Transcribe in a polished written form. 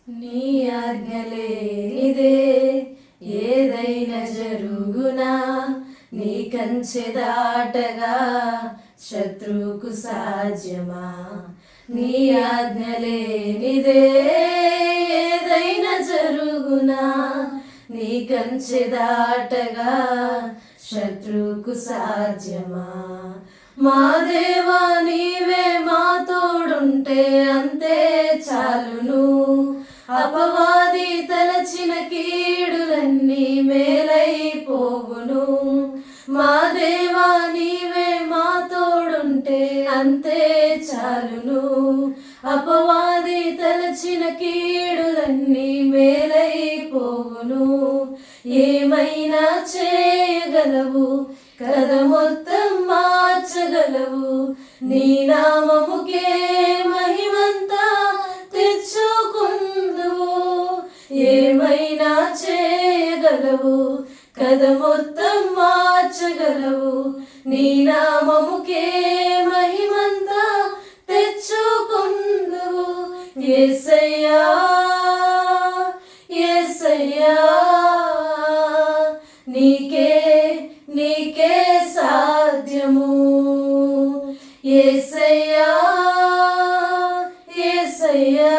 నీ ఆజ్ఞ లేనిదే ఏదైనా జరుగునా, నీ కంచె దాటగా శత్రువుకు సాధ్యమా? నీ ఆజ్ఞ లేనిదే ఏదైనా జరుగునా, నీ కంచె దాటగా శత్రువుకు సాధ్యమా? మా దేవా నీవే మా తోడుంటే అంతే చాలును, అపవాది తలచిన కీడులన్నీ మేలైపోవును. మా దేవా నీవే మా తోడుంటే అంతే చాలును, అపవాది తలచిన కీడులన్నీ మేలైపోవును. ఏమైనా చేయగలవు, కథ మొత్తం మార్చగలవు, నీ నామముకే మహిమంతా తెచ్చుకుందువు. ఏమైనా చేయగలవు, కథ మొత్తం మార్చగలవు, నీ నామముకే మహిమంతా తెచ్చుకుందువు. యేసయ్యా యేసయ్యా నీకే నీకే సాధ్యము. యేసయ్యా యేసయ్యా